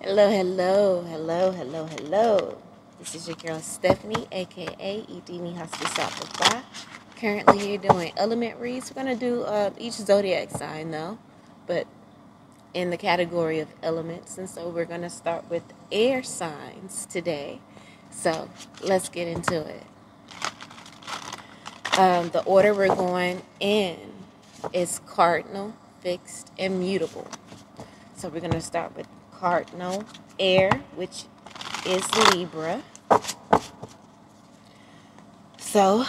Hello, hello, hello, hello, hello. This is your girl Stephanie, aka Edini Hospice. Currently here doing element reads. We're gonna do each zodiac sign though, but in the category of elements. And so we're gonna start with air signs today. So let's get into it. The order we're going in is cardinal, fixed, and mutable. So we're going to start with cardinal air, which is Libra. So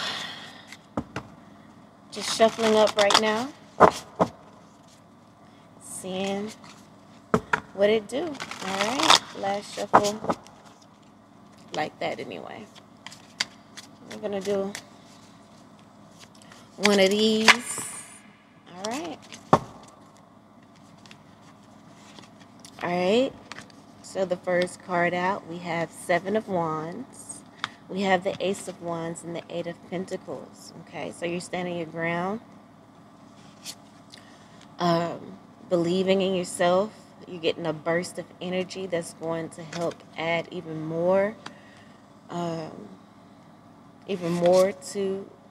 just shuffling up right now, seeing what it do. All right, last shuffle like that anyway. We're going to do one of these. All right. All right. So the first card out, we have Seven of Wands. We have the Ace of Wands and the Eight of Pentacles. Okay, so you're standing your ground. Believing in yourself. You're getting a burst of energy that's going to help add even more to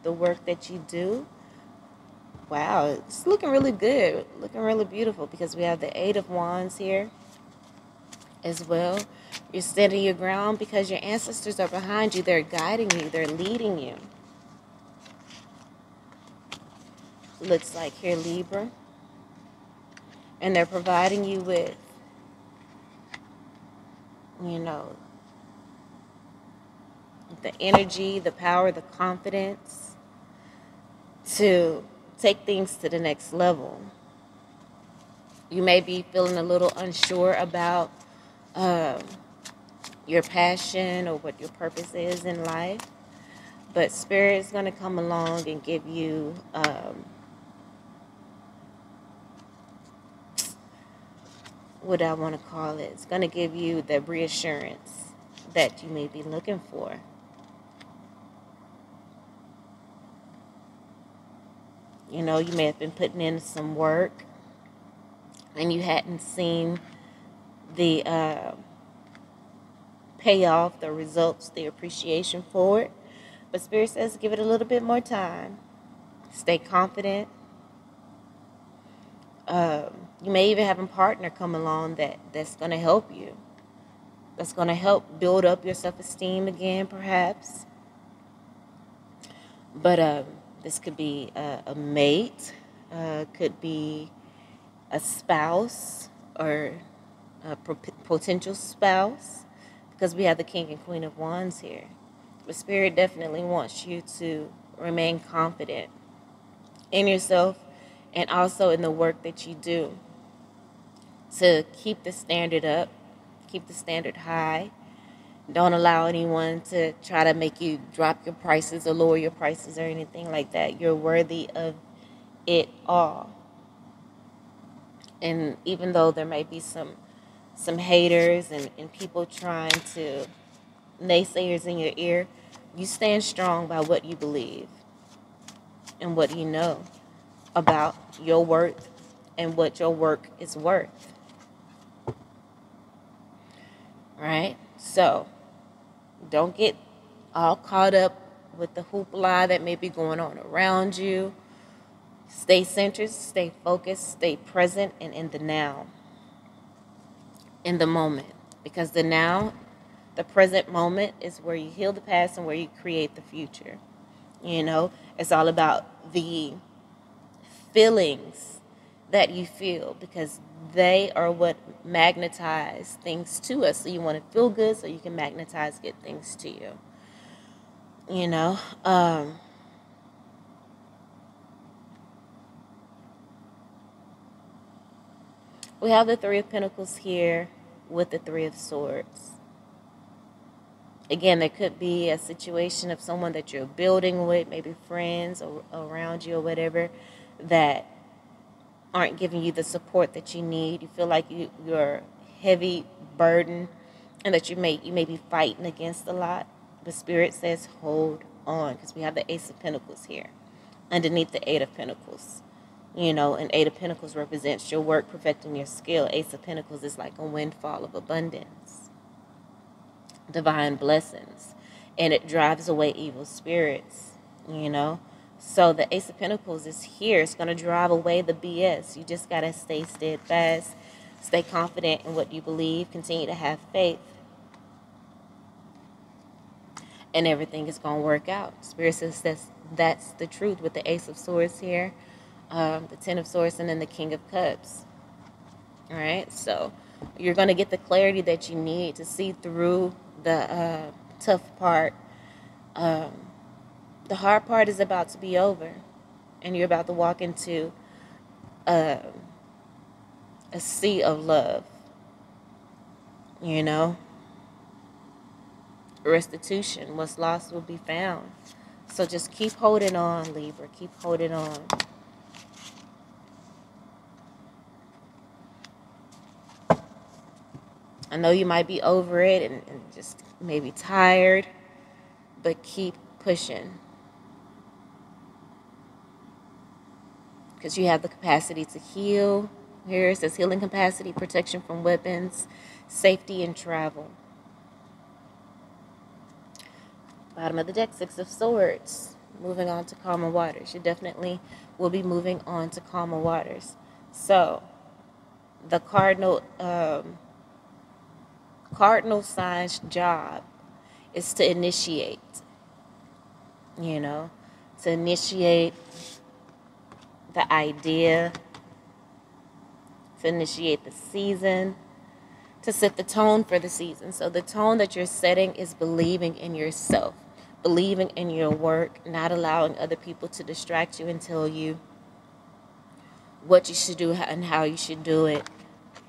the work that you do. Wow, it's looking really good. Looking really beautiful because we have the Eight of Wands here as well. You're standing your ground because your ancestors are behind you. They're guiding you. They're leading you. Looks like here, Libra. And they're providing you with, the energy, the power, the confidence to take things to the next level. You may be feeling a little unsure about your passion or what your purpose is in life, but Spirit is going to come along and give you what I want to call it. It's going to give you the reassurance that you may be looking for. You may have been putting in some work and you hadn't seen the payoff, the results, the appreciation for it. But Spirit says give it a little bit more time. Stay confident. You may even have a partner come along that's going to help you. That's going to help build up your self-esteem again, perhaps. But this could be a mate, could be a spouse or a potential spouse, because we have the King and Queen of Wands here. The Spirit definitely wants you to remain confident in yourself and also in the work that you do, to keep the standard up, keep the standard high. Don't allow anyone to try to make you drop your prices or lower your prices or anything like that. You're worthy of it all. And even though there may be some haters and people trying to, naysayers in your ear, you stand strong by what you believe and what you know about your worth and what your work is worth. Right? So don't get all caught up with the hoopla that may be going on around you. Stay centered, stay focused, stay present, and in the now, in the moment. Because the now, the present moment, is where you heal the past and where you create the future. It's all about the feelings that you feel, because they are what magnetize things to us. So you want to feel good so you can magnetize good things to you. We have the Three of Pentacles here with the Three of Swords. Again, there could be a situation of someone that you're building with, maybe friends or around you or whatever, that aren't giving you the support that you need. You feel like you're heavy burden and that you may be fighting against a lot. The Spirit says hold on, because we have the Ace of Pentacles here underneath the Eight of Pentacles. You know, and Eight of Pentacles represents your work, perfecting your skill. Ace of Pentacles is like a windfall of abundance, divine blessings, and it drives away evil spirits, you know. So the Ace of Pentacles is here. It's going to drive away the BS. You just got to stay steadfast, stay confident in what you believe, continue to have faith, and everything is going to work out. Spirit says that's the truth with the Ace of Swords here, the Ten of Swords, and then the King of Cups. All right, so you're going to get the clarity that you need to see through the tough part. The hard part is about to be over, and you're about to walk into a sea of love, you know. Restitution, what's lost will be found. So just keep holding on, Libra. Keep holding on. I know you might be over it and just maybe tired, but keep pushing. Because you have the capacity to heal. Here it says healing capacity, protection from weapons, safety, and travel. Bottom of the deck, Six of Swords. Moving on to calmer waters. You definitely will be moving on to calmer waters. So, the cardinal sign's job is to initiate. You know, to initiate the idea, to initiate the season, to set the tone for the season. So the tone that you're setting is believing in yourself, believing in your work, not allowing other people to distract you and tell you what you should do and how you should do it.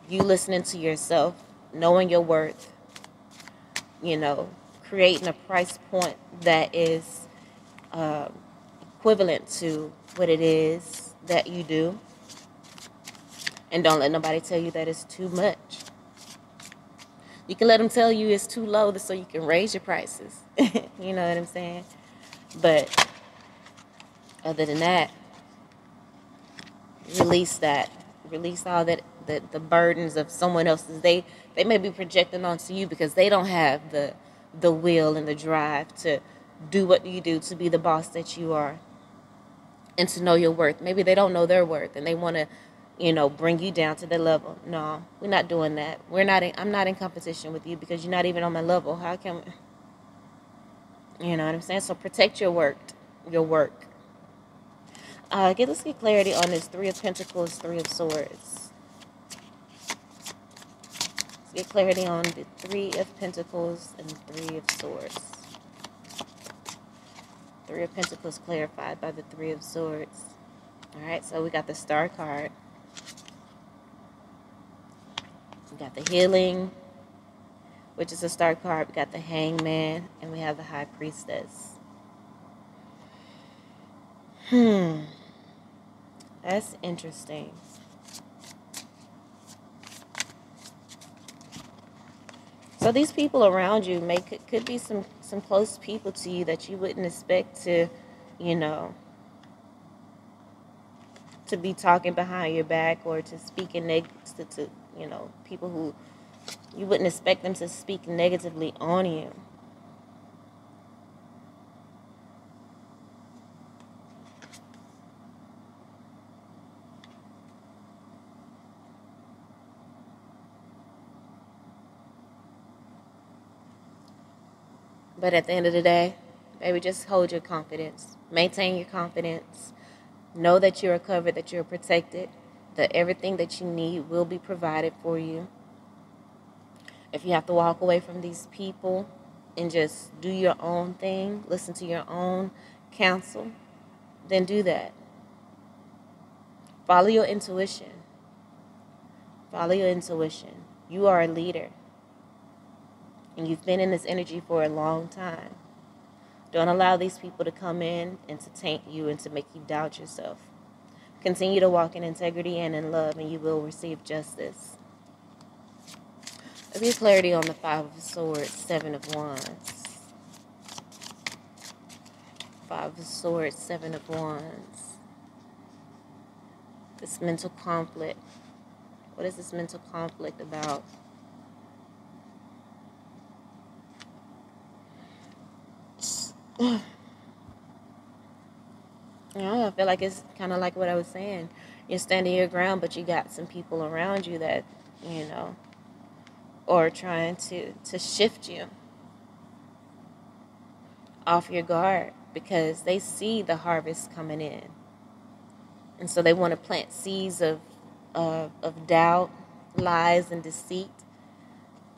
You listening to yourself, knowing your worth, you know, creating a price point that is equivalent to what it is that you do. And don't let nobody tell you that it's too much. You can let them tell you it's too low so you can raise your prices. You know what I'm saying? But other than that, release that. Release all that the burdens of someone else's. They may be projecting onto you because they don't have the will and the drive to do what you do, to be the boss that you are, and to know your worth. Maybe they don't know their worth and they want to, you know, bring you down to their level. No, we're not doing that. I'm not in competition with you because you're not even on my level. How can we, you know what I'm saying? So protect your work. Let's get clarity on this Three of Pentacles, Three of Swords. Let's get clarity on the Three of Pentacles and Three of Swords. Three of Pentacles clarified by the Three of Swords. All right, so we got the Star card. We got the Healing, which is a Star card. We got the Hangman, and we have the High Priestess. That's interesting. So these people around you could be some close people to you that you wouldn't expect to, you know, to be talking behind your back or to speak to you know, people who you wouldn't expect them to speak negatively on you. But at the end of the day, baby, just hold your confidence. Maintain your confidence. Know that you're covered, that you're protected, that everything that you need will be provided for you. If you have to walk away from these people and just do your own thing, listen to your own counsel, then do that. Follow your intuition. Follow your intuition. You are a leader. And you've been in this energy for a long time. Don't allow these people to come in and to taint you and to make you doubt yourself. Continue to walk in integrity and in love, and you will receive justice. Let's get clarity on the Five of Swords, Seven of Wands. Five of Swords, Seven of Wands. This mental conflict. What is this mental conflict about? I feel like it's kind of like what I was saying. You're standing your ground, but you got some people around you that, or trying to shift you off your guard because they see the harvest coming in. And so they want to plant seeds of doubt, lies, and deceit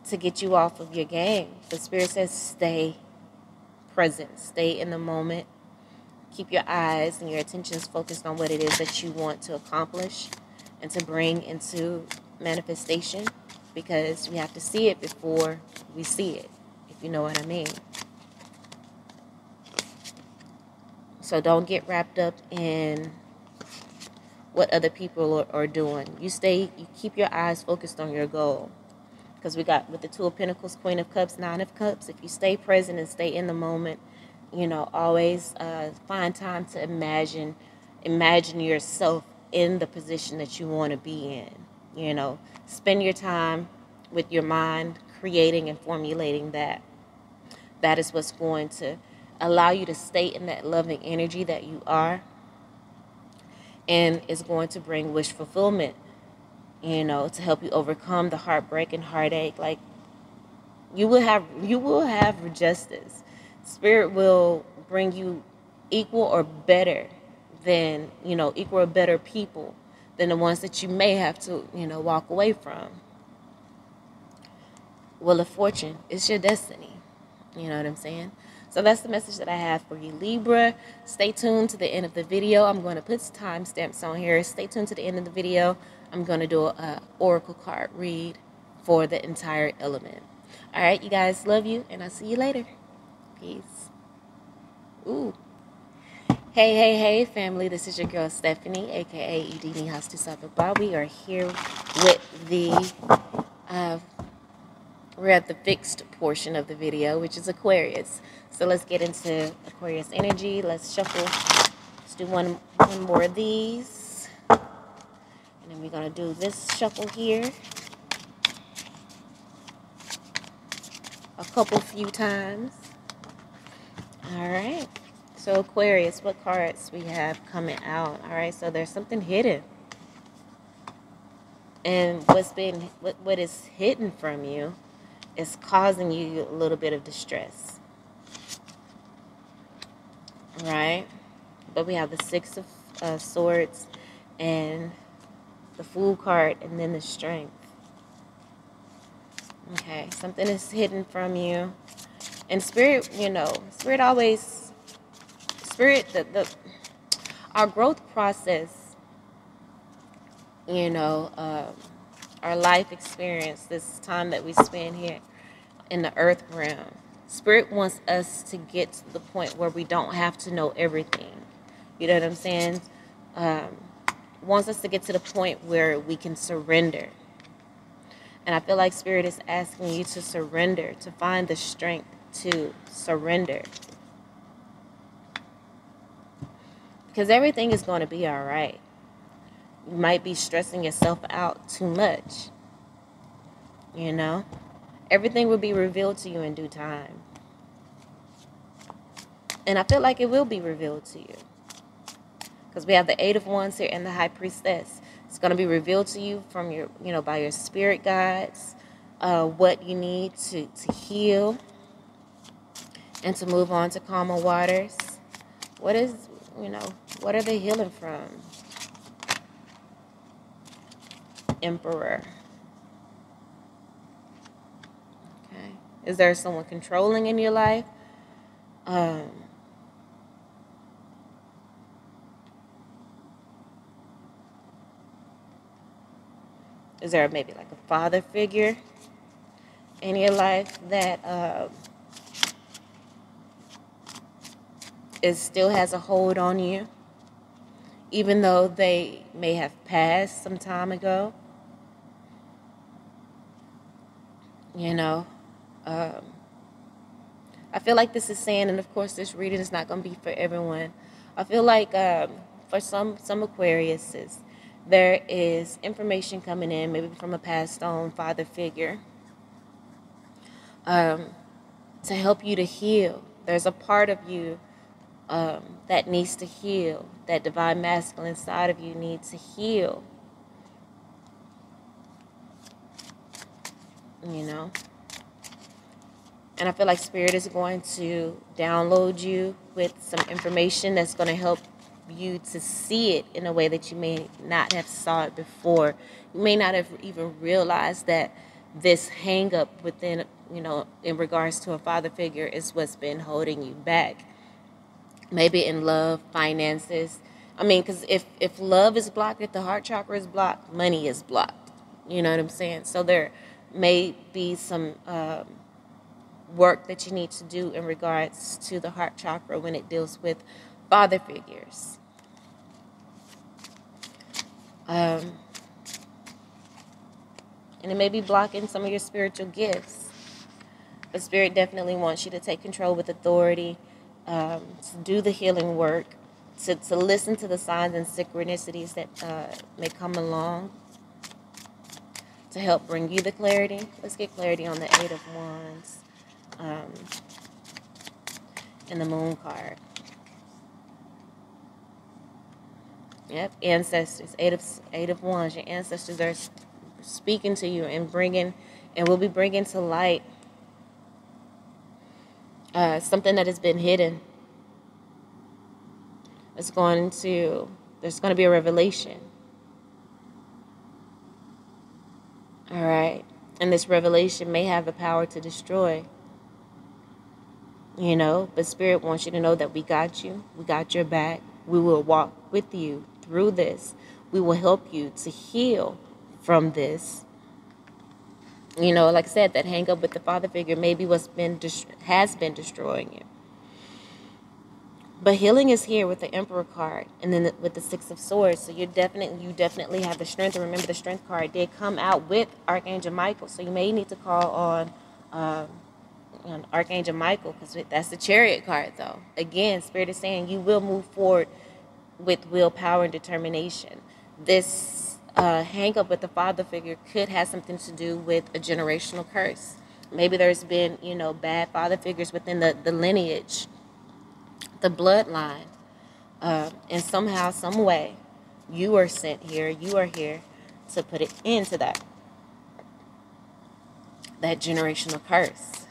to get you off of your game. The Spirit says stay present, stay in the moment. Keep your eyes and your attentions focused on what it is that you want to accomplish and to bring into manifestation, because we have to see it before we see it, if you know what I mean. So don't get wrapped up in what other people are doing. You keep your eyes focused on your goal. Because we got with the Two of Pentacles, Queen of Cups, Nine of Cups. If you stay present and stay in the moment, always find time to imagine yourself in the position that you want to be in. Spend your time with your mind creating and formulating that. That is what's going to allow you to stay in that loving energy that you are, and is going to bring wish fulfillment, to help you overcome the heartbreak and heartache. Like, you will have justice. Spirit will bring you equal or better people than the ones that you may have to, walk away from. Wheel of Fortune, it's your destiny. You know what I'm saying? So that's the message that I have for you, Libra. Stay tuned to the end of the video. I'm going to put timestamps on here. Stay tuned to the end of the video. I'm going to do an oracle card read for the entire element. All right, you guys, love you, and I'll see you later. Peace. Ooh. Hey, family. This is your girl, Stephanie, a.k.a. Edini Hastu Sababa. We are here with we're at the fixed portion of the video, which is Aquarius. So let's get into Aquarius energy. Let's shuffle. Let's do one more of these. And then we're going to do this shuffle here a few times. All right. So Aquarius, what cards we have coming out? All right. So there's something hidden. And what is hidden from you is causing you a little bit of distress. Right? But we have the Six of Swords and the Fool card, and then the Strength. Okay, something is hidden from you. And Spirit, our growth process, our life experience, this time that we spend here in the earth realm. Spirit wants us to get to the point where we don't have to know everything. You know what I'm saying? Wants us to get to the point where we can surrender. And I feel like Spirit is asking you to surrender, to find the strength to surrender. Because everything is going to be all right. You might be stressing yourself out too much. Everything will be revealed to you in due time. And I feel like it will be revealed to you. Because we have the Eight of Wands here and the High Priestess. It's going to be revealed to you from your, by your spirit guides, what you need to heal and to move on to calmer waters. What are they healing from? Emperor. Okay. Is there someone controlling in your life? Is there maybe like a father figure in your life that still has a hold on you, even though they may have passed some time ago? I feel like this is saying, and of course this reading is not going to be for everyone. I feel like for some Aquariuses, there is information coming in, maybe from a passed on father figure, to help you to heal. There's a part of you that needs to heal. That divine masculine side of you needs to heal. You know? And I feel like Spirit is going to download you with some information that's going to help you to see it in a way that you may not have saw it before. You may not have even realized that this hang up within, in regards to a father figure is what's been holding you back. Maybe in love, finances. I mean, because if love is blocked, if the heart chakra is blocked, money is blocked. You know what I'm saying? So there may be some work that you need to do in regards to the heart chakra when it deals with father figures. And it may be blocking some of your spiritual gifts. But Spirit definitely wants you to take control with authority, to do the healing work, to listen to the signs and synchronicities that may come along to help bring you the clarity. Let's get clarity on the Eight of Wands and the Moon card. Yep, ancestors. Eight of Wands. Your ancestors are speaking to you and will be bringing to light something that has been hidden. There's going to be a revelation. All right. And this revelation may have the power to destroy. But Spirit wants you to know that we got you. We got your back. We will walk with you through this. We will help you to heal from this. Like I said, that hang up with the father figure maybe has been destroying you. But healing is here with the Emperor card, and then with the Six of Swords. So you definitely have the strength. And remember, the Strength card did come out with Archangel Michael. So you may need to call on Archangel Michael, because that's the Chariot card, though. Again, Spirit is saying you will move forward with willpower and determination. This hang up with the father figure could have something to do with a generational curse. Maybe there's been, bad father figures within the lineage, the bloodline. And somehow, some way, you are sent here. You are here to put it into that generational curse.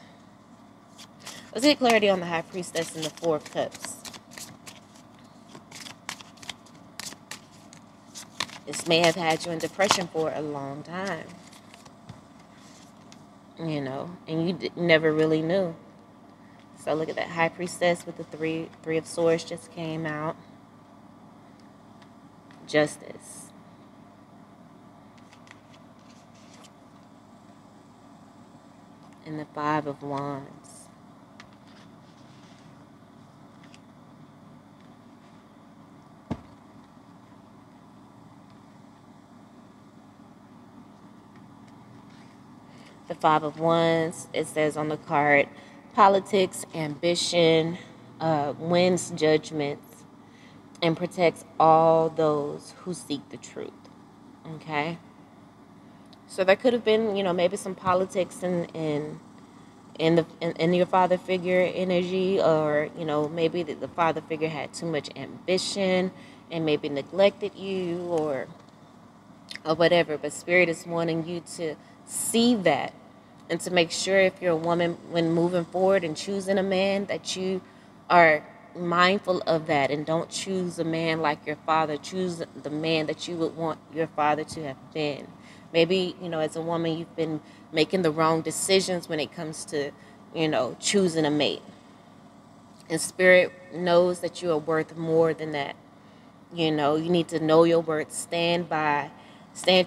Let's get clarity on the High Priestess and the Four of Cups. This may have had you in depression for a long time. And you never really knew. So look at that High Priestess with the three of Swords just came out. Justice. And the Five of Wands. The Five of Wands, it says on the card, politics, ambition, wins judgments, and protects all those who seek the truth. Okay? So there could have been, maybe some politics in your father figure energy, or, maybe the father figure had too much ambition and maybe neglected you or whatever. But Spirit is wanting you to see that, and to make sure, if you're a woman, when moving forward and choosing a man, that you are mindful of that and don't choose a man like your father. Choose the man that you would want your father to have been. Maybe, as a woman, you've been making the wrong decisions when it comes to, choosing a mate. And Spirit knows that you are worth more than that. You need to know your worth, stand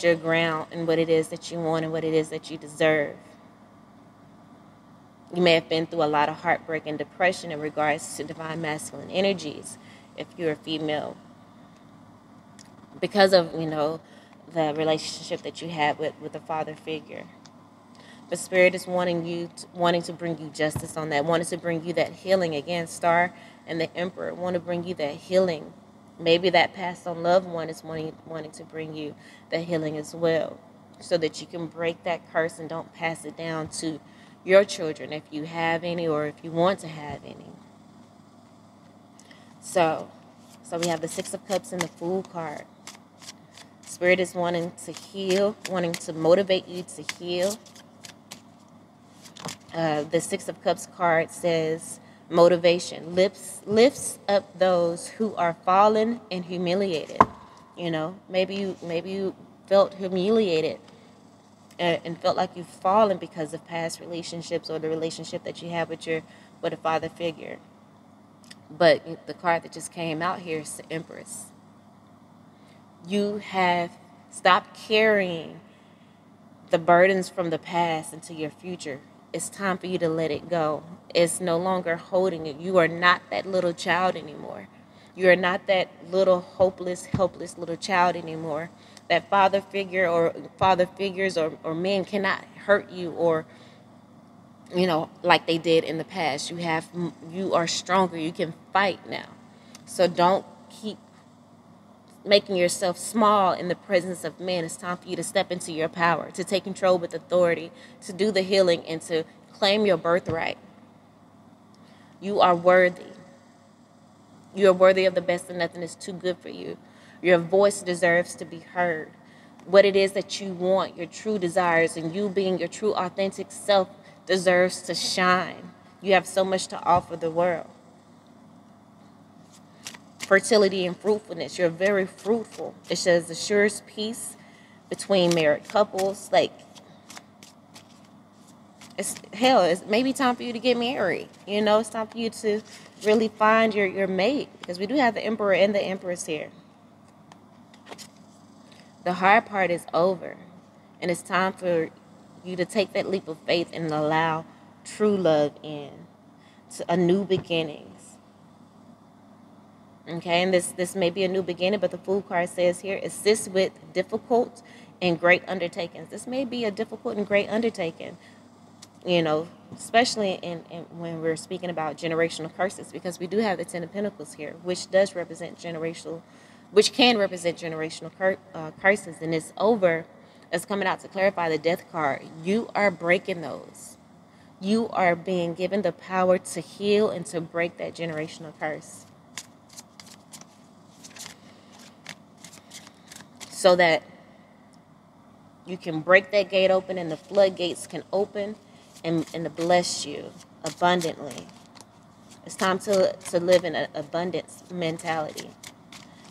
your ground in what it is that you want and what it is that you deserve. You may have been through a lot of heartbreak and depression in regards to divine masculine energies, if you're a female, because of, the relationship that you had with the father figure. But Spirit is wanting to bring you justice on that, wanting to bring you that healing. Again, Star and the Emperor want to bring you that healing Maybe that passed on loved one is wanting to bring you that healing as well, so that you can break that curse and don't pass it down to your children if you have any, or if you want to have any. So we have the Six of Cups and the Fool card. Spirit is wanting to heal, wanting to motivate you to heal. The Six of Cups card says motivation lifts up those who are fallen and humiliated. You know, maybe you felt humiliated and felt like you've fallen because of past relationships or the relationship that you have with a father figure. But the card that just came out here is the Empress. You have stopped carrying the burdens from the past into your future. It's time for you to let it go. It's no longer holding it. You are not that little child anymore. You are not that little hopeless, helpless little child anymore. That father figure or father figures or men cannot hurt you, or like they did in the past. You are stronger. You can fight now. So don't keep making yourself small in the presence of men. It's time for you to step into your power, to take control with authority, to do the healing, and to claim your birthright. You are worthy. You are worthy of the best, and nothing is too good for you. Your voice deserves to be heard. What it is that you want, your true desires, and you being your true authentic self deserves to shine. You have so much to offer the world. Fertility and fruitfulness. You're very fruitful. It says assures peace between married couples. Like, it's maybe time for you to get married. It's time for you to really find your mate, because we do have the Emperor and the Empress here. The hard part is over, and it's time for you to take that leap of faith and allow true love in, to a new beginnings. Okay, and this may be a new beginning, but the Fool card says here, assist with difficult and great undertakings. This may be a difficult and great undertaking, especially in when we're speaking about generational curses, because we do have the Ten of Pentacles here, which can represent generational curses, and it's coming out to clarify the Death card. You are breaking those. You are being given the power to heal and to break that generational curse, so that you can break that gate open and the floodgates can open and to bless you abundantly. It's time to live in an abundance mentality,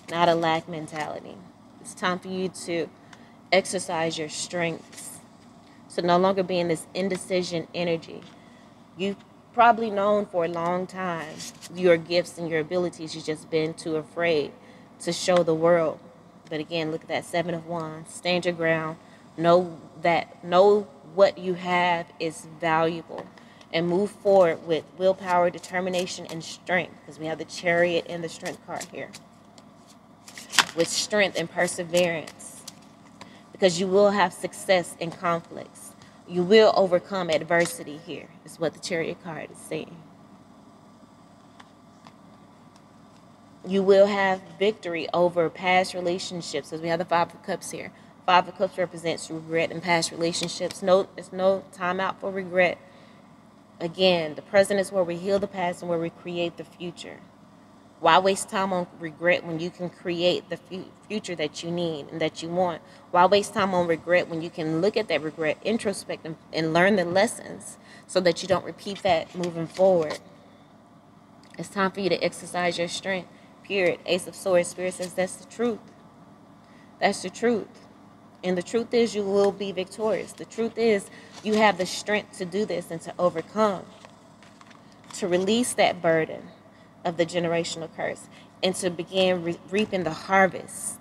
not a lack mentality. It's time for you to exercise your strengths, to no longer be in this indecision energy. You've probably known for a long time your gifts and your abilities. You've just been too afraid to show the world. But again, look at that Seven of Wands. Stand your ground. Know what you have is valuable, and move forward with willpower, determination, and strength, because we have the Chariot and the Strength card here. With strength and perseverance, because you will have success in conflicts. You will overcome adversity here, is what the Chariot card is saying. You will have victory over past relationships, because we have the Five of Cups here. Five of Cups represents regret in past relationships. There's no time out for regret. Again, the present is where we heal the past and where we create the future. Why waste time on regret when you can create the future that you need and that you want? Why waste time on regret when you can look at that regret, introspect, and learn the lessons so that you don't repeat that moving forward? It's time for you to exercise your strength. Period. Ace of Swords. Spirit says that's the truth. That's the truth. And the truth is you will be victorious. The truth is you have the strength to do this and to overcome, to release that burden of the generational curse, and to begin reaping the harvest.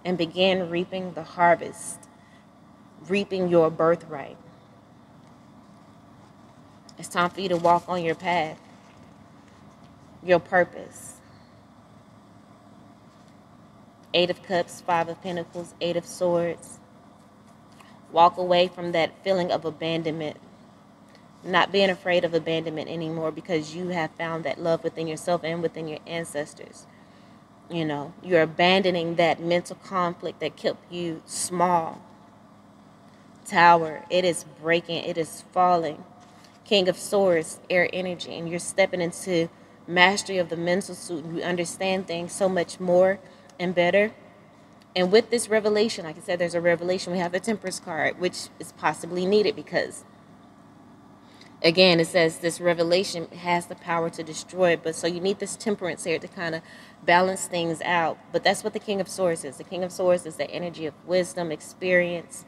And begin reaping the harvest. Reaping your birthright. It's time for you to walk on your path, your purpose. Eight of Cups, Five of Pentacles, Eight of Swords. Walk away from that feeling of abandonment. Not being afraid of abandonment anymore, because you have found that love within yourself and within your ancestors. You know, you're abandoning that mental conflict that kept you small. Tower, it is breaking, it is falling. King of Swords, air energy, and you're stepping into mastery of the mental suit. You understand things so much more and better. And with this revelation, like I said, there's a revelation. We have the Temperance card, which is possibly needed because, again, it says this revelation has the power to destroy. But so you need this Temperance here to kind of balance things out. But that's what the King of Swords is. The King of Swords is the energy of wisdom, experience,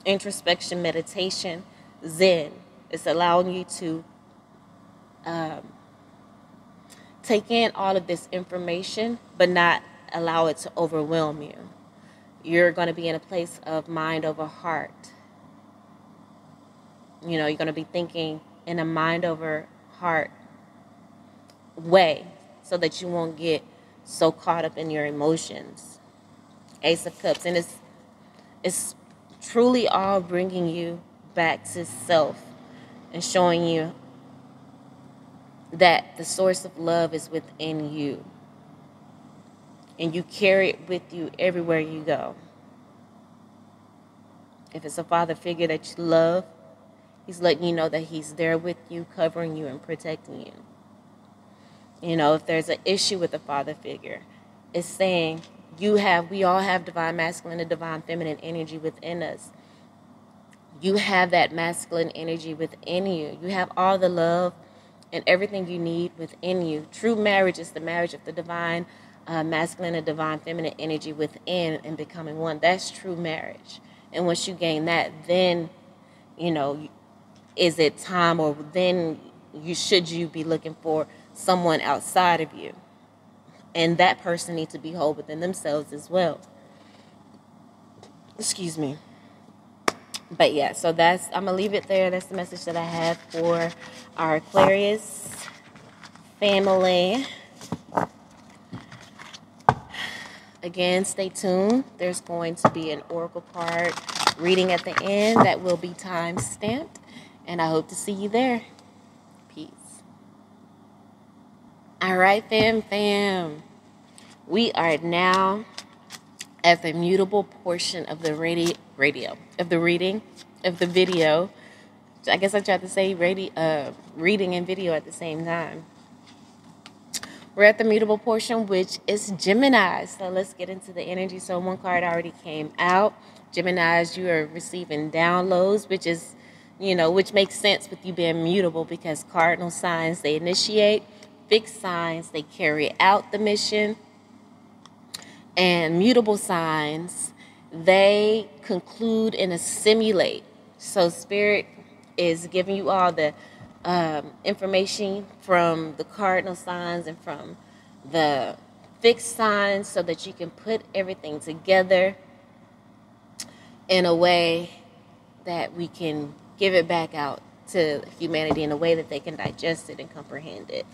introspection, meditation, Zen. It's allowing you to take in all of this information, but not allow it to overwhelm you. You're going to be in a place of mind over heart. You know, you're going to be thinking in a mind over heart way so that you won't get so caught up in your emotions. Ace of Cups. And it's truly all bringing you back to self and showing you that the source of love is within you. And you carry it with you everywhere you go. If it's a father figure that you love, he's letting you know that he's there with you, covering you and protecting you. You know, if there's an issue with a father figure, it's saying we all have divine masculine and divine feminine energy within us. You have that masculine energy within you. You have all the love and everything you need within you. True marriage is the marriage of the divine masculine and divine feminine energy within and becoming one. That's true marriage. And once you gain that, then, you know, is it time, or then should you be looking for someone outside of you? And that person needs to be whole within themselves as well. Excuse me. But yeah, so I'm going to leave it there. That's the message that I have for our Aquarius family. Again, stay tuned. There's going to be an oracle card reading at the end that will be time stamped. And I hope to see you there. Peace. All right, fam. We are now at the mutable portion of the reading of the video. I guess I tried to say reading and video at the same time. We're at the mutable portion, which is Gemini. So let's get into the energy. So one card already came out. Geminis, you are receiving downloads, which is, you know, which makes sense with you being mutable, because cardinal signs, they initiate, fixed signs, they carry out the mission, and mutable signs, they conclude and assimilate. So Spirit is giving you all the information from the cardinal signs and from the fixed signs so that you can put everything together in a way that we can give it back out to humanity in a way that they can digest it and comprehend it.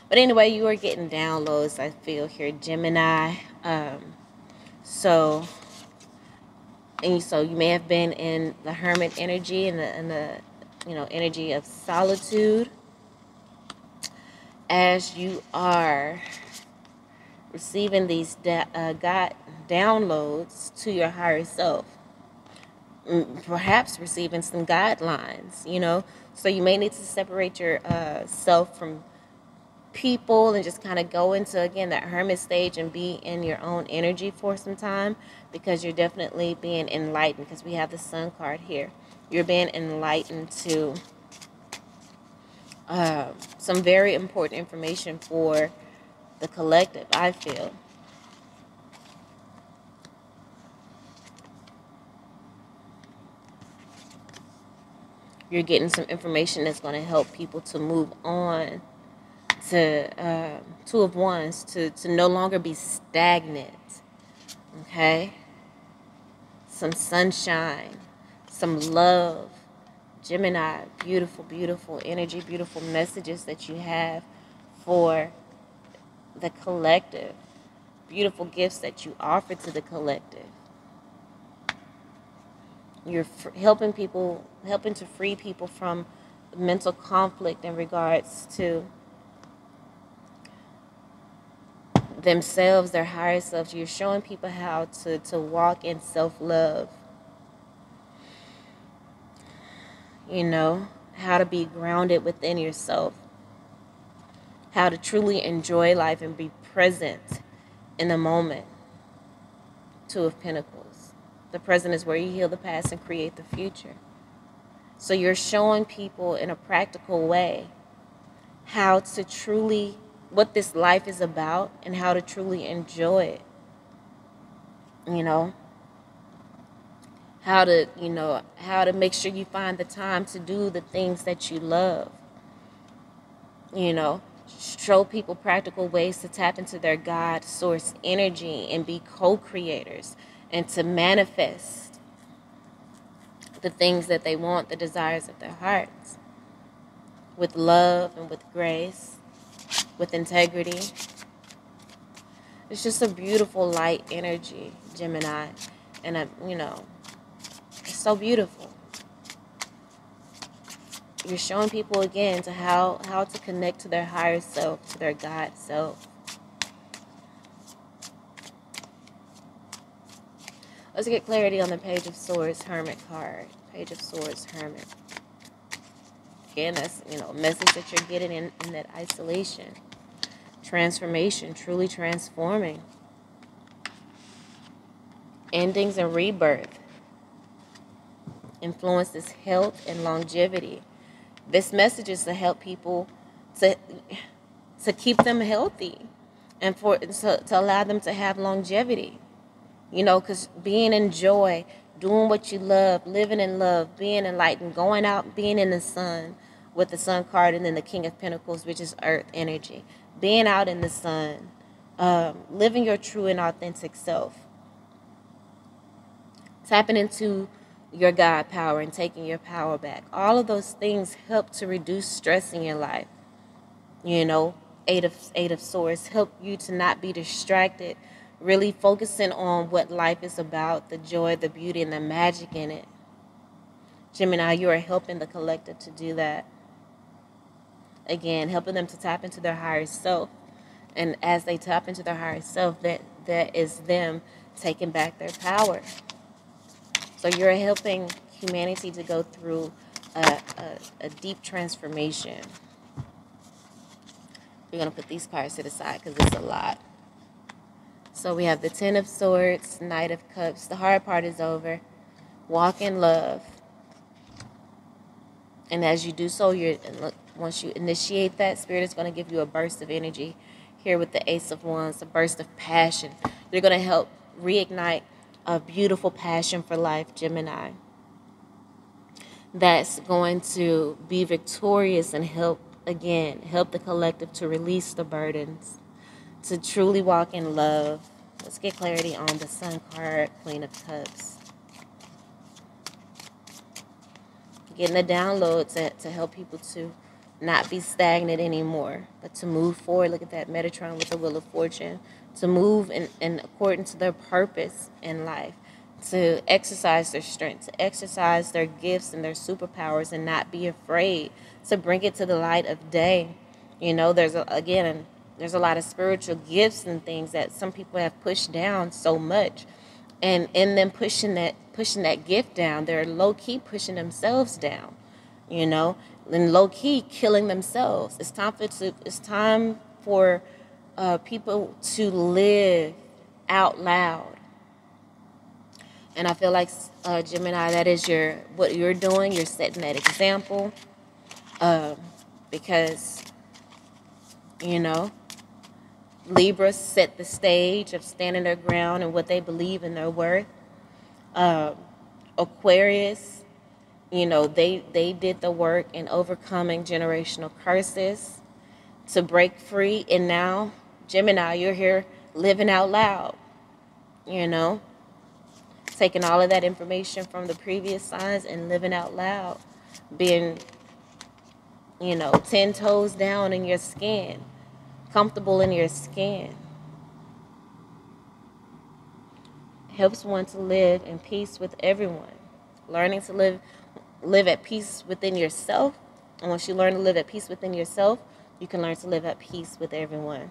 But anyway, you are getting downloads, I feel, here, Gemini. So you may have been in the hermit energy and the energy of solitude as you are receiving these God downloads to your higher self. Perhaps receiving some guidelines, so you may need to separate your self from people and just kind of go into, again, that hermit stage and be in your own energy for some time, because you're definitely being enlightened, because we have the Sun card here. You're being enlightened to some very important information for the collective, I feel. You're getting some information that's going to help people to move on to Two of Wands, to no longer be stagnant. Okay? Some sunshine, some love. Gemini, beautiful, beautiful energy, beautiful messages that you have for the collective. Beautiful gifts that you offer to the collective. You're helping to free people from mental conflict in regards to themselves, their higher selves. You're showing people how to walk in self-love. You know, how to be grounded within yourself. How to truly enjoy life and be present in the moment. Two of Pentacles. The present is where you heal the past and create the future. So you're showing people in a practical way how to truly, what this life is about and how to truly enjoy it. You know, how to make sure you find the time to do the things that you love. You know, show people practical ways to tap into their God source energy and be co-creators and to manifest the things that they want, the desires of their hearts, with love and with grace, with integrity. It's just a beautiful light energy, Gemini, and it's so beautiful. You're showing people again to how to connect to their higher self, to their God self. Let's get clarity on the Page of Swords, Hermit card. Page of Swords, Hermit. Again, that's, a message that you're getting in that isolation. Transformation, truly transforming. Endings and rebirth. Influences health and longevity. This message is to help people to keep them healthy and to allow them to have longevity. Because being in joy, doing what you love, living in love, being enlightened, going out, being in the sun with the Sun card, and then the King of Pentacles, which is earth energy. Being out in the sun, living your true and authentic self. Tapping into your God power and taking your power back. All of those things help to reduce stress in your life. Eight of Swords help you to not be distracted, really focusing on what life is about, the joy, the beauty, and the magic in it. Gemini, you are helping the collective to do that. Again, helping them to tap into their higher self. And as they tap into their higher self, that is them taking back their power. So you're helping humanity to go through a deep transformation. We're going to put these cards to the side because it's a lot. So we have the Ten of Swords, Knight of Cups. The hard part is over. Walk in love. And as you do so, once you initiate that, Spirit is going to give you a burst of energy here with the Ace of Wands, a burst of passion. You're going to help reignite a beautiful passion for life, Gemini. That's going to be victorious and help the collective to release the burdens, to truly walk in love. Let's get clarity on the Sun card, Queen of Cups. Getting a download to help people to not be stagnant anymore, but to move forward. Look at that Metatron with the Wheel of Fortune. To move in accordance to their purpose in life. To exercise their strength. To exercise their gifts and their superpowers and not be afraid. To bring it to the light of day. There's a lot of spiritual gifts and things that some people have pushed down so much. And in them pushing that gift down, they're low-key pushing themselves down, and low-key killing themselves. It's time for people to live out loud. And I feel like, Gemini, that is what you're doing. You're setting that example because, Libra set the stage of standing their ground and what they believe in their worth. Aquarius, they did the work in overcoming generational curses to break free. And now, Gemini, you're here living out loud, taking all of that information from the previous signs and living out loud, being, 10 toes down in your skin, comfortable in your skin. Helps one to live in peace with everyone. Learning to live at peace within yourself. And once you learn to live at peace within yourself, you can learn to live at peace with everyone.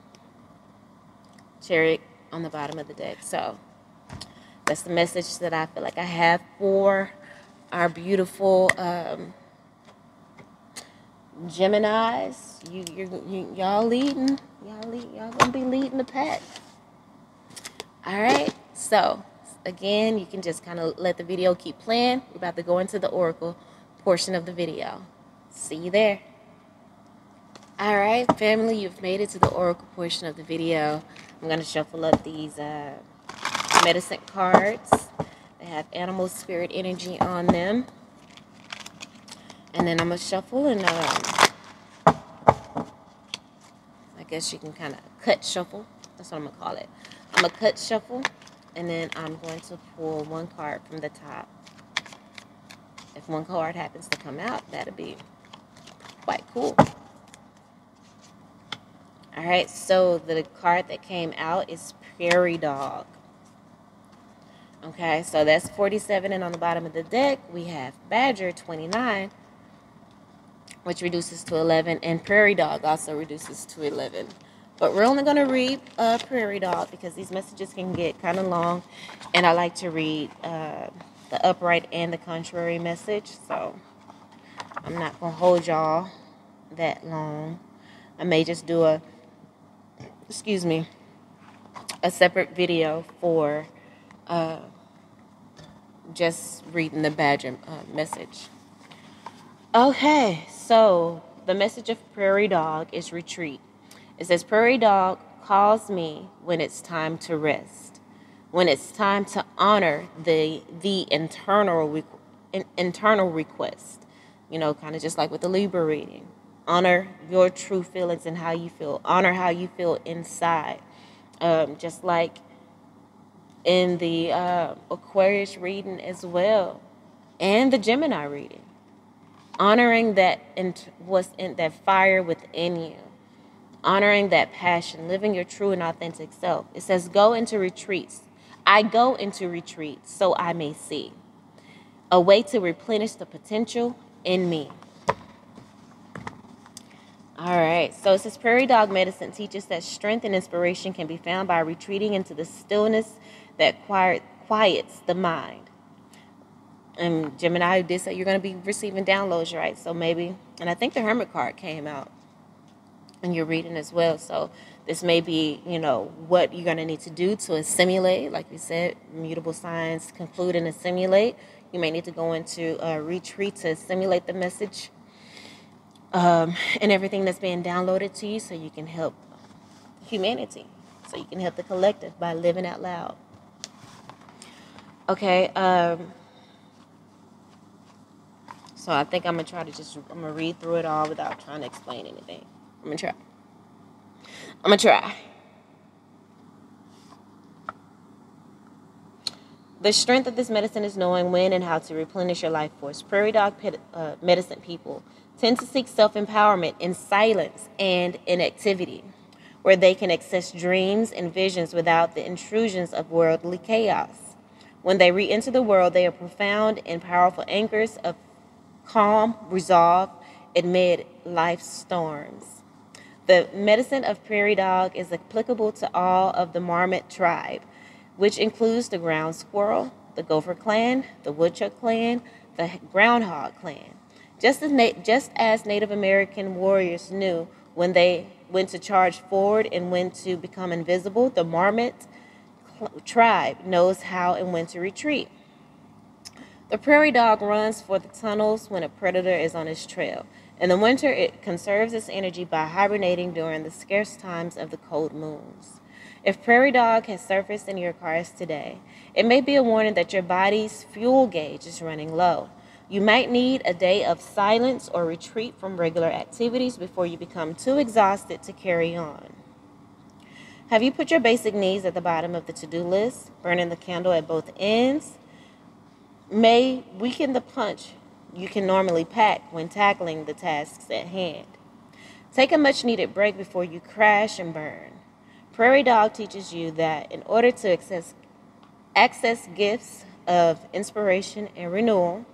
Chariot on the bottom of the deck. So that's the message that I feel like I have for our beautiful Geminis. Y'all leading. Y'all gonna be leading the pack. All right. So again, you can just kind of let the video keep playing. We're about to go into the oracle portion of the video. See you there. All right, family, you've made it to the oracle portion of the video. I'm going to shuffle up these medicine cards. They have animal spirit energy on them. And then I'm going to shuffle and I guess you can kind of cut shuffle. That's what I'm going to call it. I'm going to cut shuffle and then I'm going to pull one card from the top. If one card happens to come out, that'll be quite cool. All right, so the card that came out is Prairie Dog. Okay, so that's 47, and on the bottom of the deck, we have Badger, 29, which reduces to 11, and Prairie Dog also reduces to 11. But we're only going to read Prairie Dog because these messages can get kind of long, and I like to read the upright and the contrary message, so I'm not going to hold y'all that long. I may just do a separate video for just reading the Badger message. Okay, so the message of Prairie Dog is retreat. It says, Prairie Dog calls me when it's time to rest, when it's time to honor the internal request, kind of just like with the Libra reading. Honor your true feelings and how you feel. Honor how you feel inside. Just like in the Aquarius reading as well. And the Gemini reading. Honoring that what's in that fire within you. Honoring that passion. Living your true and authentic self. It says, go into retreats. I go into retreats so I may see. A way to replenish the potential in me. All right, so it says Prairie Dog Medicine teaches that strength and inspiration can be found by retreating into the stillness that quiets the mind. And Gemini did say you're going to be receiving downloads, right? So maybe, and I think the Hermit card came out in your reading as well. So this may be, what you're going to need to do to assimilate. Like we said, mutable signs conclude and assimilate. You may need to go into a retreat to assimilate the message. And everything that's being downloaded to you so you can help humanity, so you can help the collective by living out loud. Okay, so I think I'm going to read through it all without trying to explain anything. I'm going to try. The strength of this medicine is knowing when and how to replenish your life force. Prairie Dog medicine people tend to seek self-empowerment in silence and in activity, where they can access dreams and visions without the intrusions of worldly chaos. When they re-enter the world, they are profound and powerful anchors of calm, resolve amid life's storms. The medicine of Prairie Dog is applicable to all of the Marmot tribe, which includes the ground squirrel, the gopher clan, the woodchuck clan, the groundhog clan. Just as Native American warriors knew when to charge forward and when to become invisible, the Marmot tribe knows how and when to retreat. The prairie dog runs for the tunnels when a predator is on its trail. In the winter, it conserves its energy by hibernating during the scarce times of the cold moons. If Prairie Dog has surfaced in your cars today, it may be a warning that your body's fuel gauge is running low. You might need a day of silence or retreat from regular activities before you become too exhausted to carry on. Have you put your basic needs at the bottom of the to-do list, burning the candle at both ends? May weaken the punch you can normally pack when tackling the tasks at hand. Take a much-needed break before you crash and burn. Prairie Dog teaches you that in order to access gifts of inspiration and renewal,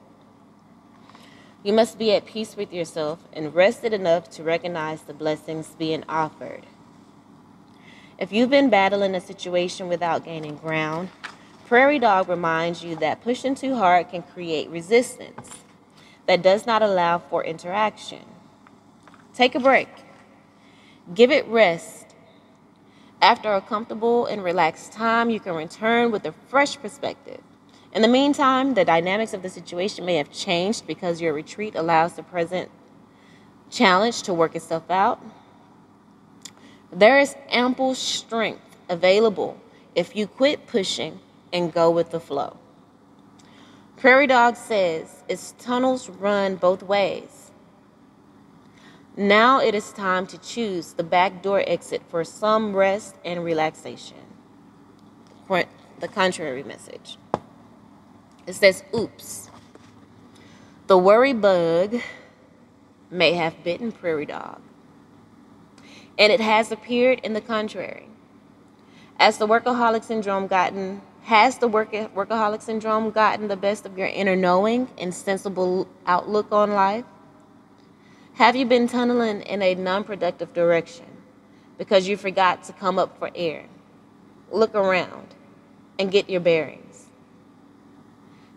you must be at peace with yourself and rested enough to recognize the blessings being offered. If you've been battling a situation without gaining ground, Prairie Dog reminds you that pushing too hard can create resistance that does not allow for interaction. Take a break. Give it rest. After a comfortable and relaxed time, you can return with a fresh perspective. In the meantime, the dynamics of the situation may have changed because your retreat allows the present challenge to work itself out. There is ample strength available if you quit pushing and go with the flow. Prairie Dog says its tunnels run both ways. Now it is time to choose the back door exit for some rest and relaxation. The contrary message. It says, oops. The worry bug may have bitten Prairie Dog, and it has appeared in the contrary. Has the workaholic syndrome gotten the best of your inner knowing and sensible outlook on life? Have you been tunneling in a non-productive direction because you forgot to come up for air, look around, and get your bearings?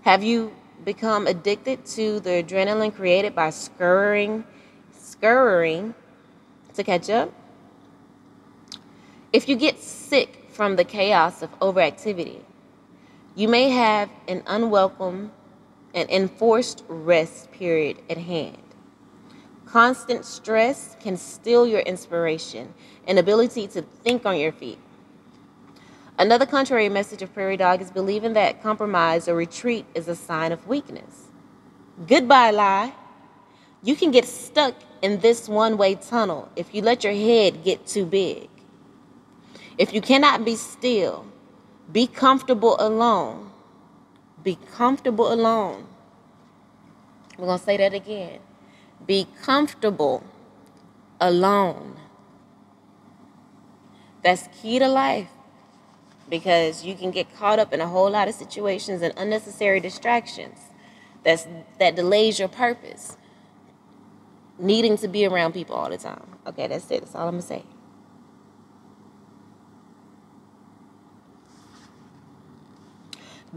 Have you become addicted to the adrenaline created by scurrying to catch up? If you get sick from the chaos of overactivity, you may have an unwelcome and enforced rest period at hand. Constant stress can steal your inspiration and ability to think on your feet. Another contrary message of Prairie Dog is believing that compromise or retreat is a sign of weakness. Goodbye, lie. You can get stuck in this one-way tunnel if you let your head get too big. If you cannot be still, be comfortable alone. Be comfortable alone. We're going to say that again. Be comfortable alone. That's key to life, because you can get caught up in a whole lot of situations and unnecessary distractions that delays your purpose, needing to be around people all the time. Okay, that's it. That's all I'm going to say.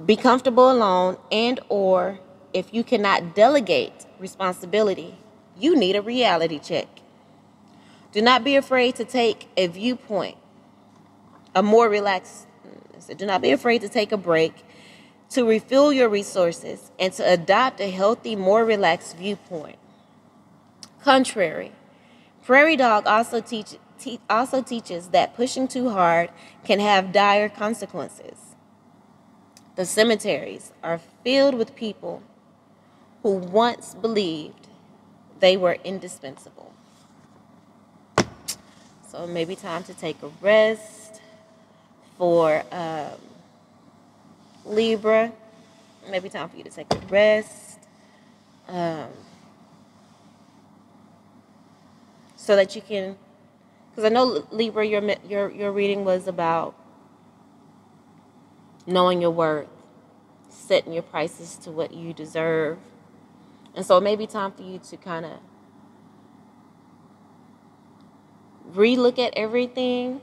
Be comfortable alone, and or if you cannot delegate responsibility, you need a reality check. Do not be afraid to take a viewpoint, do not be afraid to take a break, to refill your resources, and to adopt a healthy, more relaxed viewpoint. Contrary, Prairie Dog also teaches that pushing too hard can have dire consequences. The cemeteries are filled with people who once believed they were indispensable. So maybe time to take a rest for Libra. Maybe time for you to take a rest so that you can, because I know Libra, your reading was about knowing your worth, setting your prices to what you deserve. And so it may be time for you to kind of relook at everything,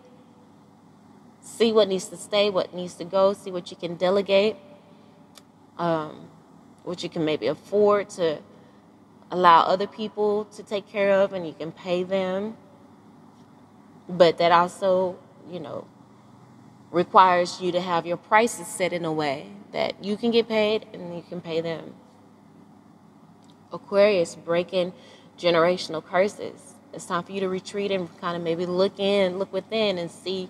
see what needs to stay, what needs to go, see what you can delegate, what you can maybe afford to allow other people to take care of, and you can pay them. But that also, requires you to have your prices set in a way that you can get paid and you can pay them. Aquarius, breaking generational curses. It's time for you to retreat and kind of maybe look within and see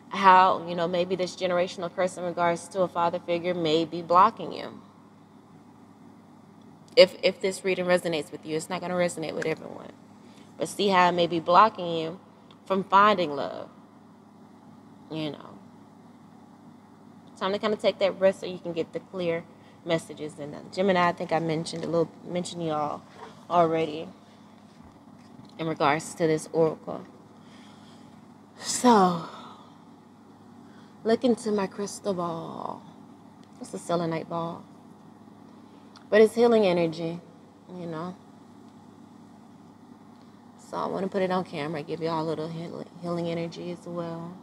how, maybe this generational curse in regards to a father figure may be blocking you. If this reading resonates with you, it's not going to resonate with everyone. But see how it may be blocking you from finding love. Time to kind of take that rest so you can get the clear messages. And Gemini, I think I mentioned y'all already in regards to this oracle. So, look into my crystal ball. It's a selenite ball. But it's healing energy, So I want to put it on camera, give you all a little healing energy as well.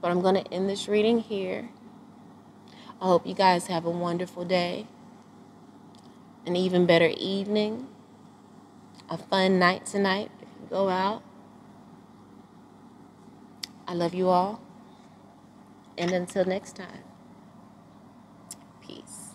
But I'm going to end this reading here. I hope you guys have a wonderful day, an even better evening, a fun night tonight if you go out. I love you all. And until next time, peace.